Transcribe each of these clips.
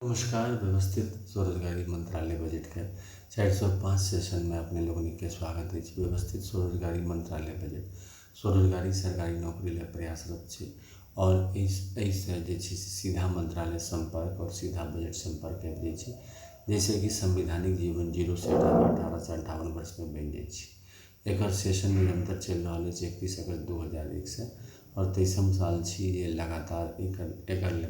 नमस्कार। व्यवस्थित स्वरोजगारी मंत्रालय बजट के 405 सेशन में अपने लोगों के स्वागत है। व्यवस्थित स्वरोजगारी मंत्रालय बजट स्वरोजगारी सरकारी नौकरी ले प्रयासरत है और इस सीधा मंत्रालय संपर्क और सीधा बजट संपर्क कयल जाए, जैसे कि संवैधानिक जीवन 0 से 18 से 58 वर्ष में बन जाए। एक सेशन निरंतर चल रहा है 31 अगस्त 2001 से और 23 साल ये लगातार एक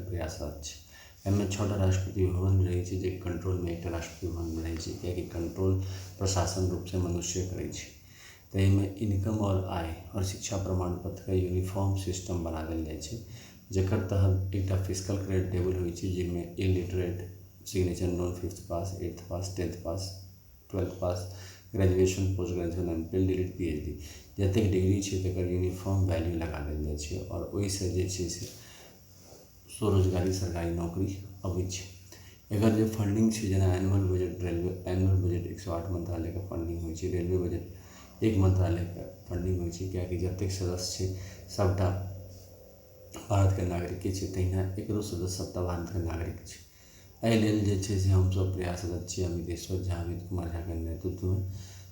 प्रयासरत है। एमे छोटा राष्ट्रपति भवन रही है, जो कंट्रोल में एक राष्ट्रपति भवन रही है, क्या कंट्रोल प्रशासन रूप से मनुष्य करे। तो इनमें इनकम और आय और शिक्षा प्रमाण पत्र का यूनिफॉर्म सिस्टम बना दिल जाए, जकर तहत एक फिजिकल क्रेडिट टेबल हो, जिनमें illiterate signature non 5th pass 8th pass 10th pass 12th pass graduation post graduation MPhil DLitt PhD जतेक डिग्री है तक यूनिफॉर्म वैल्यू लगा दिल जाए और वही से स्वरोजगारी सरकारी नौकरी अबै छै। एकर जो फंडिंग है, जना annual budget railway annual budget 108 मंत्रालय का फंडिंग हो, रेलवे बजट 1 मंत्रालय का फंडिंग हो, क्या कि जतेक सदस्य है सबटा भारत के नागरिक है, तहिना एकरो सदस्य सबटा भारत के नागरिक है। एहि लेल जे छै से हम सब प्रयासरत छी अमितेश्वर झा अमित कुमार झा के नेतृत्व में,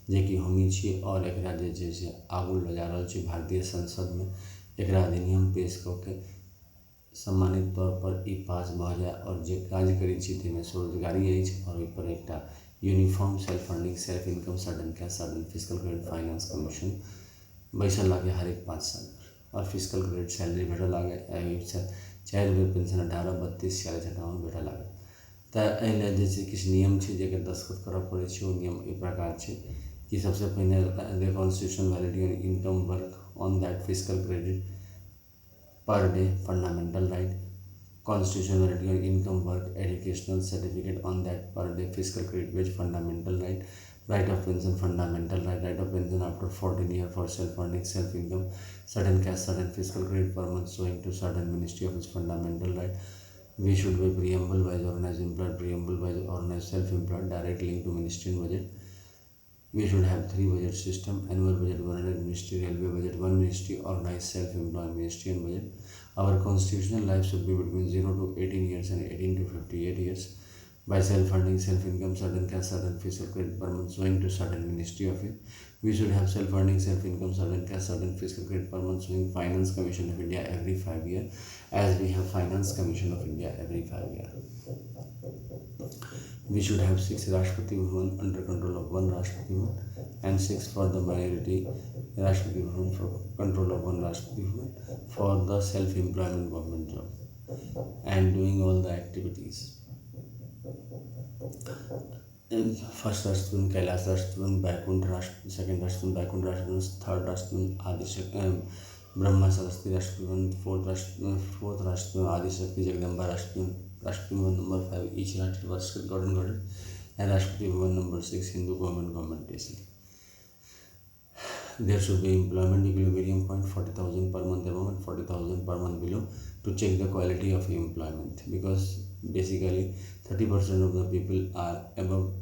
जे कि हमी छी और एकरा जे छै से आगू ले जा रहल छी भारतीय संसद में। एकरा अधिनियम पेश कऽ के सम्मानित तौर पर ई पास भ जाए और जे काज करै छी ताहिमे स्वरोजगारी अछि और ओहि पर एकटा uniform self funding self income sudden cash sudden physical credit finance commission बैसल लागे हर एक 5 साल और फिजिकल क्रेडिट सैलरी भेटऽ लागे। 4 बेर पेंशन 18 32 46 58 भेटऽ लागे। तो एहि लेल जे छै किछु नियम छै जेकर दस्तखत करऽ पड़ै छै। ओ नियम ई प्रकार छै कि सबसे पहिने the constitutional validity on income work on that physical credit per day fundamental right, constitutional right on income work educational certificate on that per day fiscal credit wage fundamental right, right of pension fundamental right, right of pension after 14 year for self earning self income certain cash certain fiscal credit per month showing to certain ministry of its fundamental right. We should be preamble wise organized employed preamble wise organized self employed direct link to ministry and budget. We should have 3 budget system: annual budget 1 ministry, railway budget 1 ministry, organized self-employed ministry and budget. Our constitutional life should be between 0 to 18 years and 18 to 58 years. By self-funding, self-income, certain cash, certain fiscal credit per month showing to certain ministry of it. We should have self-funding, self-income, certain cash, certain fiscal credit per month showing Finance Commission of India every 5 years, as we have Finance Commission of India every 5 years. We should have 6 Rashtrapati Bhavan under control of 1 Rashtrapati Bhavan and 6 for the minority Rashtrapati Bhavan for control of 1 Rashtrapati Bhavan for the self-employment government job and doing all the activities. First Rashtrapati Kailash Rashtrapati, Vaikunth Rashtrapati, second Rashtrapati Vaikunth Rashtrapati, third Rashtrapati Adishakti Brahma Saraswati Rashtrapati, fourth Rashtrapati Adishakti Jagdamba Rashtrapati, Rashtrapati Bhavan number 5 each Rashtrapati was gotten and Rashtrapati Bhavan number 6 Hindu government AC. There should be employment equilibrium point 40,000 per month above and 40,000 per month below to check the quality of employment, because basically 30% of the people are above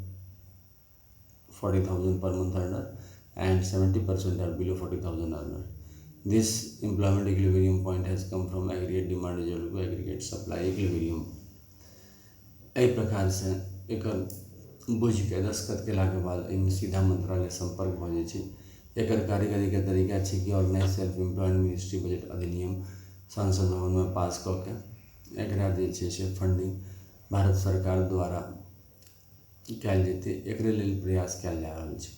40,000 per month earner and 70% are below 40,000 earner. This employment equilibrium point has come from aggregate demand is equal to aggregate supply equilibrium. एहि प्रकार से एक बुझ के दस्तखत केला के बाद एहिमे सीधा मंत्रालय संपर्क भ जाय छै। एकर कार्यकारी के तरीका छै कि organise self employed ministry budget अधिनियम संसद भवन में पास क के एकरा जे छै से फंडिंग भारत सरकार द्वारा कयल जेतै, एकरे लेल प्रयास कयल जा रहल छै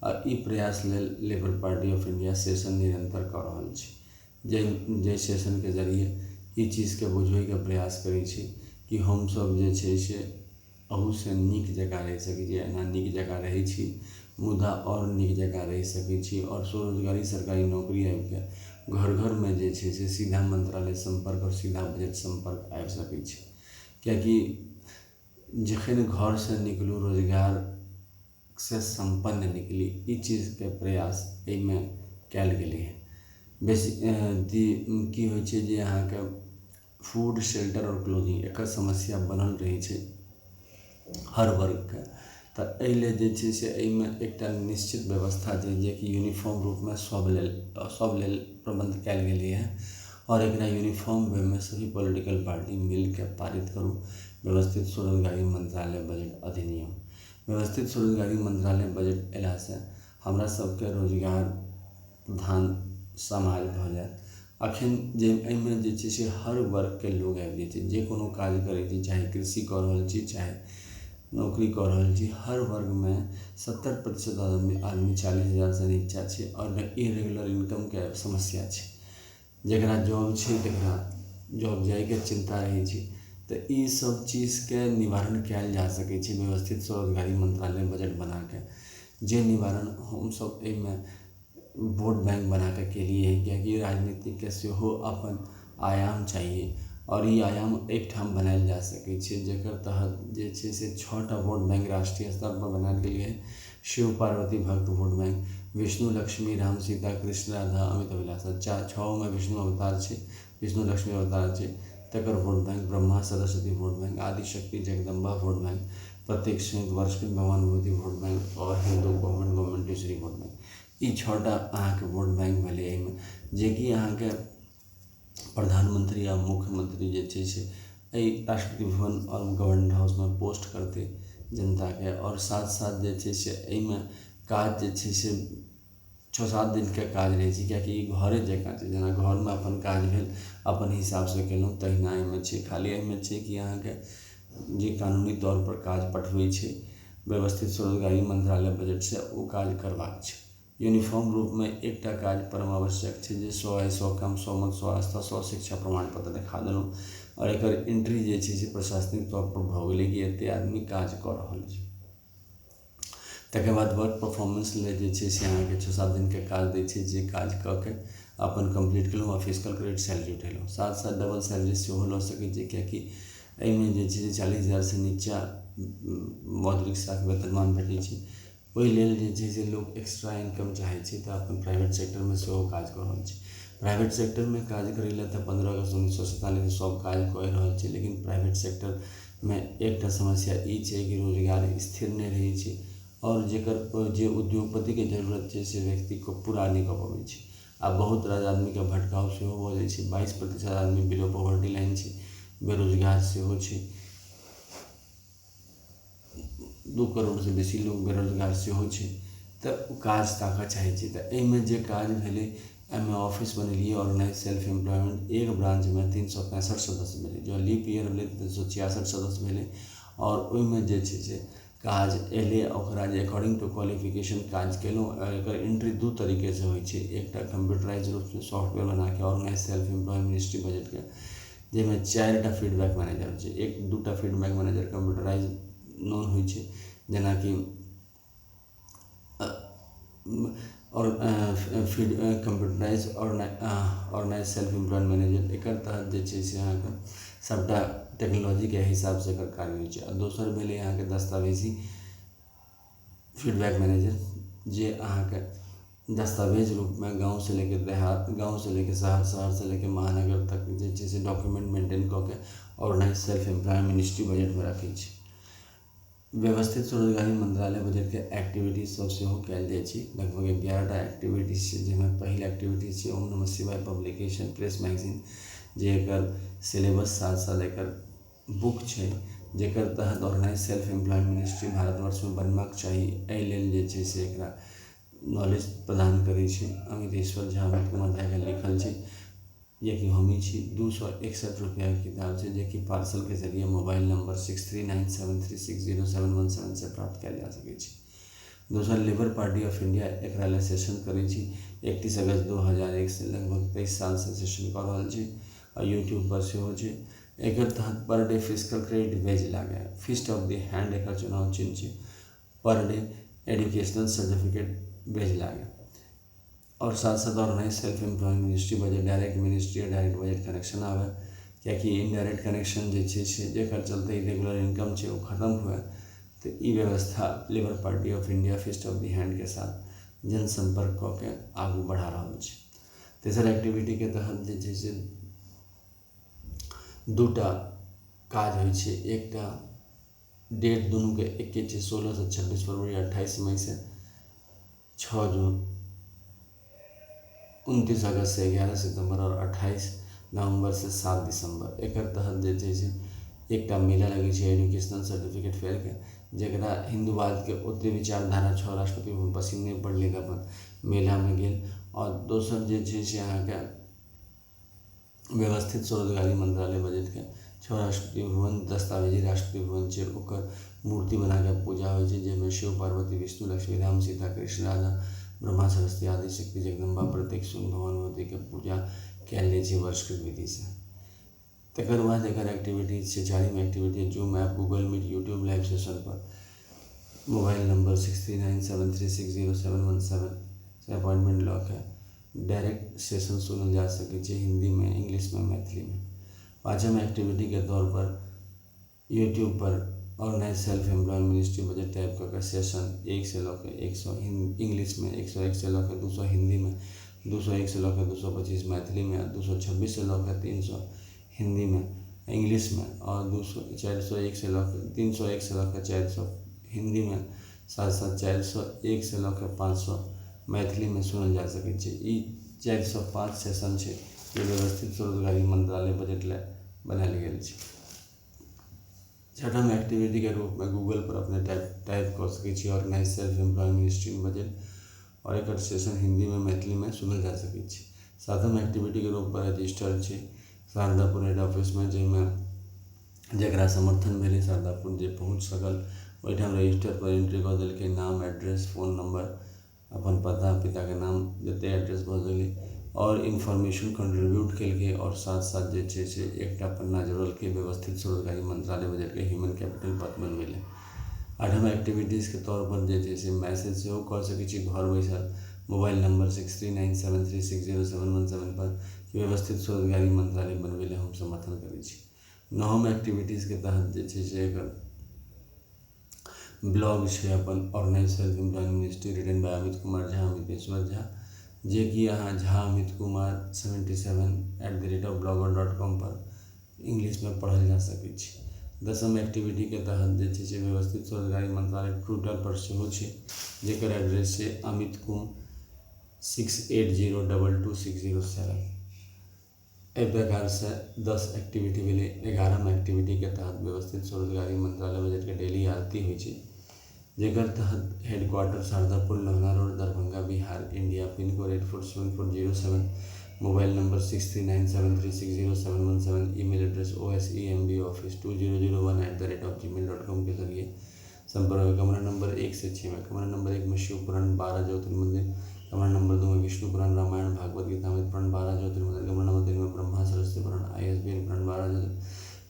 और ई प्रयास लेल labour party of India session निरंतर क रहल छै। जे सेशन के जरिए ई चीज के बुझबै के प्रयास करै छै कि हम सब जे छै से अहू से नीक जकाँ रहि सकै छी। एना नीक जकाँ रहै छी मुदा और नीक जकाँ रहि सकै छी और स्वरोजगारी सरकारी नौकरी आबि के घर घर में जे छै से सीधा मंत्रालय संपर्क और सीधा बजट संपर्क आबि सकै छै। कियाकि जखन घर से निकलू रोजगार से संपन्न निकली, ई चीज के प्रयास एहिमे कयल गेलै है। बेसी की होइ छै जे अहाँके फूड शेल्टर और क्लोथिंग एकर समस्या बनल रही छै हर वर्ग के। तो एहि लेल जे छै से एहिमे एकटा निश्चित व्यवस्था छै जे कि यूनिफॉर्म रूप में सब लेल प्रबंध कयल गेलै है और एकरा यूनिफॉर्म वे में सभी पॉलिटिकल पार्टी मिल के पारित करू व्यवस्थित स्वरोजगारी मंत्रालय बजट अधिनियम। व्यवस्थित स्वरोजगारी मंत्रालय बजट अयला से हमरा सबके रोजगार प्रधान समाज भऽ जायत। अखन जे एहिमे जे छै से हर वर्गके लोग आबि जाइ छै, जे कोनो काज करै छै, चाहे कृषि कऽ रहल छी, चाहे नौकरी कऽ रहल छी, हर वर्गमे 70% आदमी 40,000 से नीचा छै और इरेगुलर इनकमके समस्या छै। जकरा जॉब छै तकरा जॉब जाइके चिंता रहै छै। तऽ ई सब चीजके निवारण कयल जा सकै छै व्यवस्थित स्वरोजगारी मंत्रालय बजट बनाके, जे निवारण हमसब एहिमे वोट बैंक बनाके केलिए, कियाकि राजनीतिके सेहो अपन आयाम चाहिए और ई आयाम एक ठाम बनायल जा सकै छै, जेकर तहत जे छै से 6टा वोट बैंक राष्ट्रीय स्तर पर बनायल गेल है। शिव पार्वती भक्त वोट बैंक, विष्णु लक्ष्मी राम सीता कृष्ण राधा अमित अभिलाषा, 6 में विष्णु अवतार छै, विष्णु लक्ष्मी अवतार छै, तकर vote bank Brahma Saraswati vote bank, Adishakti Jagdamba vote bank, प्रत्येक संयुक्त वर्षकृत भगवान भगवती वोट बैंक और हिंदू गवर्नमेंट टीचरी वोट बैंक। ई 6टा अहाँके वोट बैंक भेलै एहिमे, जेकि अहाँके प्रधानमंत्री या मुख्यमंत्री जे छै से एहि राष्ट्रपति भवन और गवर्नमेंट हाउसमे पोस्ट करतै जनताके। और साथ साथ जे छै से एहिमे काज जे छै से 6-7 दिनके काज रहै छै, कियाकि ई घरे जकाँ छै, जेना घरमे अपन काज भेल अपन हिसाबसँ केलहुँ, तहिना एहिमे छै। खाली एहिमे छै कि अहाँके जे कानूनी तौर पर काज पठबै छै व्यवस्थित स्वरोजगारी मंत्रालय बजट से ओ काज करबाक छै। यूनिफॉर्म रूप में एकटा काज परम आवश्यक छै, जे 100 काम 100 मत 100 आस्था 100 शिक्षा प्रमाण पत्र देखा देलहुँ और एकर एंट्री जे छै से प्रशासनिक तौर पर भऽ गेलै कि एते आदमी काज कऽ रहल छै। तकर बाद वर्क परफॉर्मेंस लेल जे छै से अहाँके 6-7 दिनके काज दै छै, जे काज कऽ के अपन कंप्लीट केलहुँ और फिजिकल क्रेडिट सैलरी उठेलहुँ। साथ साथ डबल सैलरी सेहो लऽ सकै छै, कियाकि एहिमे जे छै से 40,000 से नीचा मौद्रिक साख वेतनमान भेटै छै। ओहि लेल जे छै से लोग एक्स्ट्रा इनकम चाहै छै तऽ अपन प्राइवेट सेक्टरमे सेहो काज कऽ रहल छै। प्राइवेट सेक्टरमे काज करै लेल तऽ 15 अगस्त 1947 सब काज कऽ रहल छै, लेकिन प्राइवेट सेक्टरमे एकटा समस्या ई छै कि रोजगार स्थिर नहीं रहै छै और जेकर जे उद्योगपतिके जरूरत छै से व्यक्तिके पूरा नहीं कऽ पबै छै। आ बहुत रास आदमीके भटकाव सेहो भऽ जाइ छै। 22% आदमी बिलो पॉवर्टी लाइन छै, बेरोजगार सेहो छै। 2 करोड़ से बेसी लोग बेरोजगार सेहो छै। तऽ काज ताकऽ चाहै छै। तऽ एहिमे जे काज भेलै, एहिमे ऑफिस बनेलिए ऑर्गेनाइज सेल्फ एम्प्लॉयमेंट, एक ब्रांचमे 365 सदस्य भेलै, जो लीप ईयर भेलै 366 सदस्य भेलै और ओहिमे जे छै से काज एलै ओकरा जे अकॉर्डिंग टू क्वालिफिकेशन काज केलहुँ। एकर एंट्री 2 तरीके से होइ छै, एकटा कंप्यूटराइज रूपसँ सॉफ्टवेयर बनाके ऑर्गेनाइज सेल्फ एम्प्लॉय मिनिस्ट्री बजटके, जाहिमे 4टा फीडबैक मैनेजर होइ छै। 1-2टा फीडबैक मैनेजर कंप्यूटराइज नॉन होइ छै, जेनाकि और computerise organise self employed manager, एकर तहत जे छै से अहाँके सबटा टेक्नोलॉजीके हिसाबसँ एकर कार्य होइ छै। और दोसर भेलै अहाँके दस्तावेजी फीडबैक मैनेजर, जे अहाँके दस्तावेज रूपमे गाँव से लेके देहात, गाँव से लेके शहर, शहर से लेके महानगर तक जे छै से डॉक्यूमेंट मेंटेन कऽ के ऑर्गेनाइज सेल्फ एम्प्लॉय मिनिस्ट्री बजटमे रखै छै। व्यवस्थित स्वरोजगारी मंत्रालय बजट के एक्टिविटीज सब सेहो कयल जाइ छै। लगभग 11टा एक्टिविटीज छै, जाहिमे पहिल एक्टिविटीज छै ओम नमः शिवाय पब्लिकेशन प्रेस मैगजीन, जे एकर सिलेबस साथ साथ एकर बुक छै, जेकर तहत ऑर्गेनाइज सेल्फ एम्प्लॉय मिनिस्ट्री भारतवर्षमे बनबाक चाही। एहि लेल जे छै से एकरा नॉलेज प्रदान करै छै। अमितेश्वर झा अमित कुमार झा के लिखल छै, ये कि हमी छी। 261 रुपैआके किताब छै, जे कि पार्सलके जरिए मोबाइल नंबर 6397360717 से प्राप्त कयल जा सकै छै। दोसर लेबर पार्टी ऑफ इंडिया एकरा लेल सेशन करै छी। 31 अगस्त 2001 से लगभग 23 साल से सेशन कऽ रहल छै और यूट्यूब पर सेहो छै। एकर तहत per day physical credit wage लागे, फिस्ट ऑफ द हैंड एकर चुनाव चिन्ह छै। Per day educational certificate wage लागे और साथ साथ organise self employ ministry budget direct ministry और डायरेक्ट बजट कनेक्शन आवे, कियाकि इनडायरेक्ट कनेक्शन जे छै से जेकर चलते रेगुलर इनकम छै वो खत्म हुए। तो ई व्यवस्था labour party of India fist of the hand के साथ जनसंपर्क कऽ के आगू बढ़ा रहल छै। तेसर एक्टिविटी के तहत जे छै से 2टा काज होइ छै। एकटा डेट दुनू के एके छै, 16 से 26 फरवरी, 28 मई से 6 जून, 29 अगस्त से 11 सितंबर और 28 नवंबर से 7 दिसंबर। एकर तहत जे छै से एक मेला लगे छै एजुकेशनल सर्टिफिकेट फेयर के, जरा हिंदूवाद के ओते विचारधारा छो राष्ट्रपति भवन पसंद नहीं पड़लै तऽ अपन मेला में गेल। और दोसर जे छै से अहाँके व्यवस्थित स्वरोजगारी मंत्रालय बजट के छो राष्ट्रपति भवन दस्तावेजी राष्ट्रपति भवन छै, ओकर मूर्ति बना के पूजा होइ छै, जाहिमे शिव पार्वती विष्णु लक्ष्मी राम सीता कृष्ण राधा ब्रह्मा सरस्वती आदि शक्ति जगदम्बा प्रत्येक सूर्य भगवती के पूजा कयल जाइ छै वर्षकृत विधि से। तकर बाद एकर एक्टिविटीज छै, चारिम activity Zoom app, Google Meet, YouTube live session पर मोबाइल नंबर 6397360717 से अपॉइंटमेंट लॉ के डायरेक्ट सेशन सुनल जा सकै छै, हिंदी में, इंग्लिश में, मैथिली में। पाँचम एक्टिविटी के तौर पर यूट्यूब पर organise self employed ministry budget type का सेशन 1 से लऽ के 100 इंग्लिश में, 101 से लऽ के 200 हिंदी में, 201 से लऽ के 225 मैथिली में, 226 से लऽ के 300 हिंदी में इंग्लिश में, और 401 से लऽ के 301 से लऽ के 400 हिंदी में, साथ साथ 401 से लऽ के 500 मैथिली में सुनल जा सकै छै। ई 405 सेशन छै जे व्यवस्थित स्वरोजगारी मंत्रालय बजट ले बनायल गेल छै। छठम एक्टिविटी के रूप में गूगल पर अपने टाइप कर सकै छी organise self employed ministry budget, और एक सेशन हिंदी में, मैथिली में सुनल जा सकै छै। सातम एक्टिविटी के रूप पर रजिस्टर छै शारदापुर हेड ऑफिस में, जाहिमे जकरा समर्थन भेलै शारदापुर जे पहुँच सकल ओहिठाम रजिस्टर पर एंट्री कऽ देलकै, नाम, एड्रेस, फोन नंबर, अपन पता, पिता के नाम जते एड्रेस भऽ गेलै, और इन्फॉर्मेशन कंट्रीब्यूट केलकै, और साथ साथ जे छै से एकटा पन्ना जोड़लकै व्यवस्थित स्वरोजगारी मंत्रालय बजट के ह्यूमन कैपिटल पथ बनबै लेल। आठम एक्टिविटीज के तौर पर जे छै से मैसेज सेहो कऽ सकै छी घर बैसल मोबाइल नंबर 6397360717 पर व्यवस्थित स्वरोजगारी मंत्रालय बनबै लेल हम समर्थन करै छी। नवम एक्टिविटीज के तहत जे छै से एकर ब्लॉग छै अपन organise self employed ministry, written by Amit Kumar Jha, Amiteshwar Jha, जे कि अहाँ झा अमित कुमार 77@blogger.com पर इंग्लिश में पढ़ल जा सकै छै। दसम एक्टिविटी के तहत जे छै से व्यवस्थित स्वरोजगारी मंत्रालय ट्विटर पर सेहो छै, जेकर एड्रेस छै amitkum 68022607। एहि प्रकार से 10 एक्टिविटी भेलै। 11म एक्टिविटी के तहत व्यवस्थित स्वरोजगारी मंत्रालय बजट के डेली आरती होइ छै, जेकर तहत हेडक्वार्टर शारदापुर, लौना road, Darbhanga, Bihar, India, pin code 847407, mobile number 6397360717, email address osemboffice2001@gmail.com के जरिए संपर्क। कमरा नंबर 1 से 6 में, कमरा नंबर 1 में शिव पुराण 12 ज्योतिर्मंदिर, कमरा नंबर 2 में विष्णु पुराण, रामायण, भागवत गीता, अमृत पुराण 12 ज्योतिर्मंदिर, कमरा नंबर 3 में ब्रह्मा सरस्वती पुराण, ISBN पुराण 12 ज्योतिर्मंदिर,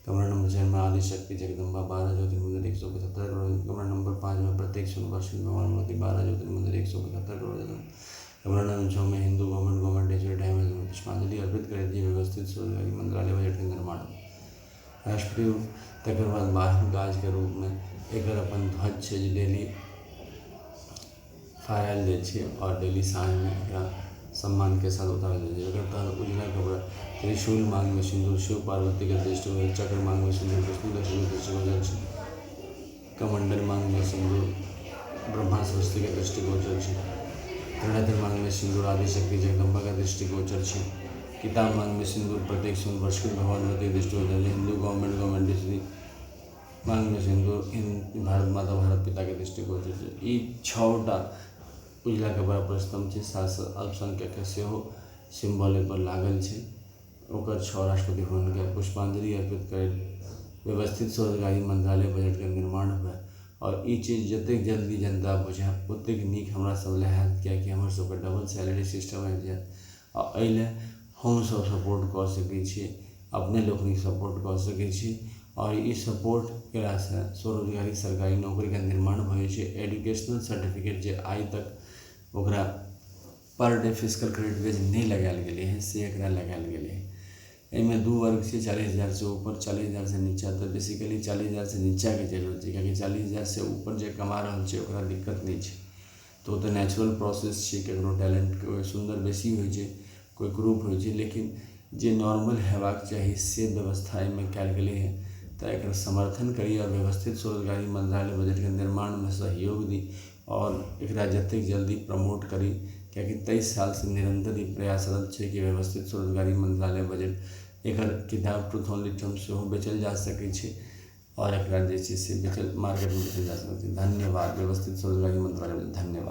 कमरा नंबर 4 में आदि शक्ति जगदम्बा 12 ज्योतिर्मंदिर 175 करोड़, कमरा नंबर 5 में प्रत्येक सोमवार शिव भगवान मूर्ति 12 ज्योतिर्मंदिर 175 करोड़, कमरा नंबर 6 में हिंदू गवर्नमेंट एजुकेट टाइम पुष्पांजलि अर्पित करे थी व्यवस्थित स्वरोजगारी मंत्रालय बजट के निर्माण राष्ट्रपति। तकर बाद 12 गाज के रूप में एक अपन ध्वज छै जे डेली फहरायल जाइ छै, और डेली साँझ में एकरा सम्मान के साथ उतारल जाइ छै। एकर तहत उजला कपड़ा, त्रिशूल मांग में सिंदूर, शिव पार्वती के दृष्टिगोचर, चक्र मांग में सिंदूर, विष्णु लक्ष्मी के दृष्टिगोचर छै, कमंडल मांग में सिंदूर, ब्रह्मा सरस्वती के दृष्टिगोचर छै, त्रिनेत्र मांग में सिंदूर, आदि शक्ति जगदम्बा का दृष्टिगोचर छै, किताब मांग में सिंदूर, प्रत्येक सोमवार वर्षकृत भगवान के दृष्टिगोचर छै, हिंदू गवर्नमेंट मांग में सिंदूर, भारत माता भारत पिता के दृष्टिगोचर छै। ई 6टा उजला कपड़ा पर स्तंभ छै, साथ साथ अल्पसंख्यक के सेहो सिम्बल पर लागल छै, ओकर 6 राष्ट्रपति भवन के पुष्पांजलि अर्पित करे व्यवस्थित स्वरोजगारी मंत्रालय बजट के निर्माण हुए। और ई चीज जतेक जल्दी जनता बुझे ओतेक नीक हमरा सब ले हैत, कियाकि हमर सबके डबल सैलरी सिस्टम आबि जायत, आ एहि हम सब सपोर्ट कऽ सकै छी, अपने लोकनिक सपोर्ट कऽ सकै छी, और ई सपोर्ट केला से स्वरोजगारी सरकारी नौकरी के निर्माण भऽ छै। एजुकेशनल सर्टिफिकेट जे आइ तक ओकरा per day physical credit wage नहीं लगायल गेलै है से एकरा लगायल गेलै है। एहिमे 2 वर्ग छै, 40,000 से ऊपर, 40,000 से नीचा। तो बेसिकली 40,000 से नीचा के जरूरत है, क्योंकि 40,000 से ऊपर जे कमा रहल छै ओकरा दिक्कत नहीं छै। तो नेचुरल प्रोसेस छै, ककरो टैलेंट कोई सुंदर बेसी होइ छै, कोई ग्रुप होइ छै, लेकिन जे नॉर्मल हेबाक चाही से व्यवस्था एहिमे कयल गेलै है। तो एकर समर्थन करी और व्यवस्थित स्वरोजगारी मंत्रालय बजट के निर्माण में सहयोग दी, और एकरा जतेक जल्दी प्रमोट करी, क्योंकि 23 साल से निरंतर ही प्रयासरत है कि व्यवस्थित स्वरोजगारी मंत्रालय बजट एकर किताब ट्रूथ ऑन लिटरम सेहो बेचल जा सकै छै। और एक जे चीज से बेचल मार्केट में बेचल जा सकते हैं। धन्यवाद। व्यवस्थित स्वरोजगारी मंत्रालय, धन्यवाद।